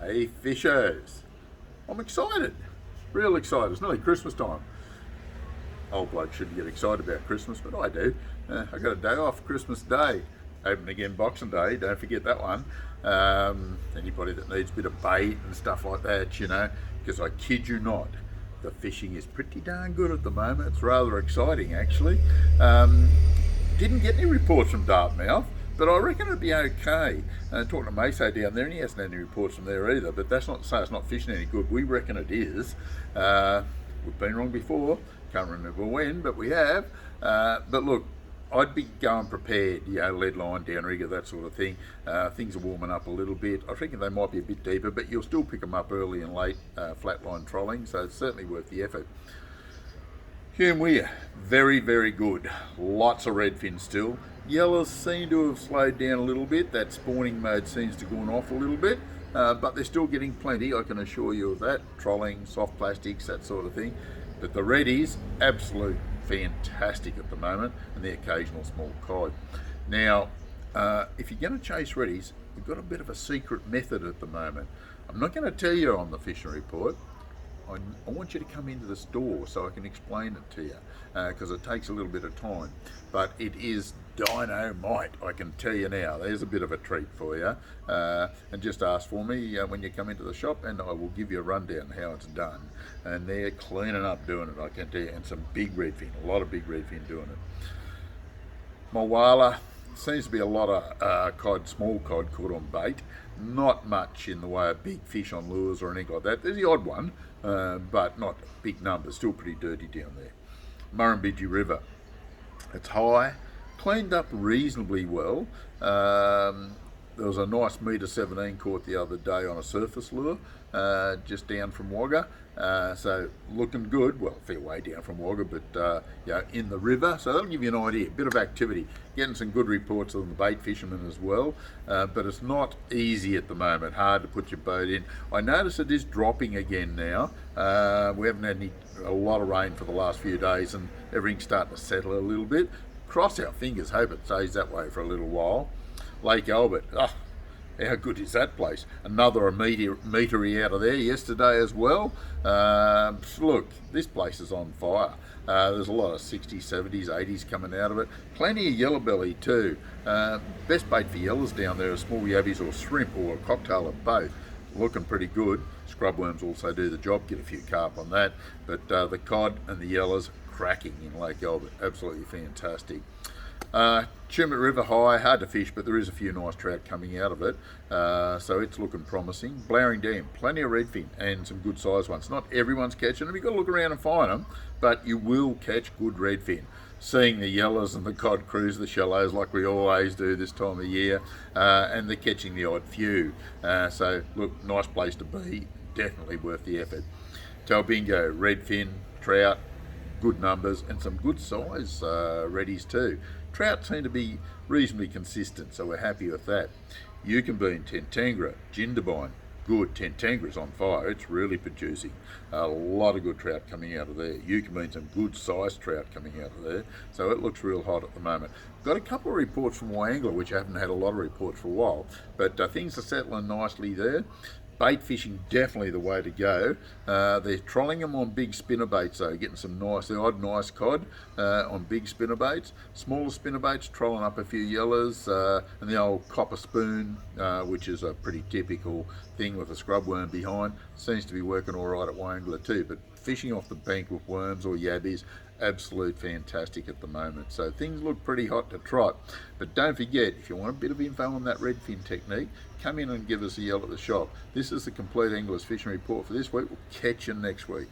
Hey fishers, I'm excited, real excited. It's nearly Christmas time. Old bloke shouldn't get excited about Christmas, but I do. I got a day off Christmas Day, open again Boxing Day, don't forget that one. Anybody that needs a bit of bait and stuff like that, because I kid you not, the fishing is pretty darn good at the moment. It's rather exciting actually. Didn't get any reports from Dartmouth, but I reckon it'd be okay. Talking to Maso down there, and he hasn't had any reports from there either, but that's not to say it's not fishing any good. We reckon it is. We've been wrong before, can't remember when, but we have. But look, I'd be going prepared, lead line, downrigger, that sort of thing. Things are warming up a little bit. I reckon they might be a bit deeper, but you'll still pick them up early and late, flatline trolling, so it's certainly worth the effort. Hume Weir, very, very good. Lots of redfin still. Yellows seem to have slowed down a little bit. That spawning mode seems to have gone off a little bit, but they're still getting plenty, I can assure you of that. Trolling, soft plastics, that sort of thing. But the reddies, absolute fantastic at the moment, and the occasional small cod. Now, if you're going to chase reddies, we've got a bit of a secret method at the moment. I'm not going to tell you on the fishing report. I want you to come into the store so I can explain it to you, because it takes a little bit of time. But it is dynamite, I can tell you now. There's a bit of a treat for you. And just ask for me when you come into the shop, and I will give you a rundown how it's done. And they're cleaning up doing it, I can tell you. And some big redfin, a lot of big redfin doing it. Mulwala, seems to be a lot of cod, small cod caught on bait. Not much in the way of big fish on lures or anything like that. There's the odd one, but not big numbers. Still pretty dirty down there. Murrumbidgee River, it's high, cleaned up reasonably well. There was a nice metre 17 caught the other day on a surface lure, just down from Wagga. So looking good, well, a fair way down from Wagga, but in the river. So that'll give you an idea, a bit of activity. Getting some good reports on the bait fishermen as well, but it's not easy at the moment, hard to put your boat in. I notice it is dropping again now. We haven't had a lot of rain for the last few days, and everything's starting to settle a little bit. Cross our fingers, hope it stays that way for a little while. Lake Albert, how good is that place? Another meatery out of there yesterday as well. Look, this place is on fire. There's a lot of 60s, 70s, 80s coming out of it. Plenty of yellow belly too. Best bait for yellows down there are small yabbies or shrimp, or a cocktail of both. Looking pretty good. Scrubworms also do the job, get a few carp on that. But the cod and the yellows, cracking in Lake Albert, absolutely fantastic. Tumut River high, hard to fish, but there is a few nice trout coming out of it, so it's looking promising. Blowering Dam, plenty of redfin and some good sized ones. Not everyone's catching them, you've got to look around and find them, but you will catch good redfin. Seeing the yellows and the cod cruise the shallows like we always do this time of year, and they're catching the odd few. So look, nice place to be, definitely worth the effort. Talbingo, redfin, trout, good numbers, and some good size reddies too. Trout seem to be reasonably consistent, so we're happy with that. Yukonbean, Tentangra, Jindabyne, good. Tentangra's on fire, it's really producing. A lot of good trout coming out of there. Yukonbean, some good sized trout coming out of there, so it looks real hot at the moment. Got a couple of reports from Wagga, which I haven't had a lot of reports for a while, but things are settling nicely there. Bait fishing, definitely the way to go. They're trolling them on big spinner baits though, getting some the odd nice cod on big spinner baits. Smaller spinner baits, trolling up a few yellows, and the old copper spoon, which is a pretty typical thing with a scrub worm behind, seems to be working all right at Wangler too. But fishing off the bank with worms or yabbies, absolute fantastic at the moment. So things look pretty hot to trot. But don't forget, if you want a bit of info on that redfin technique, come in and give us a yell at the shop. This is the Compleat Angler's Fishing Report for this week. We'll catch you next week.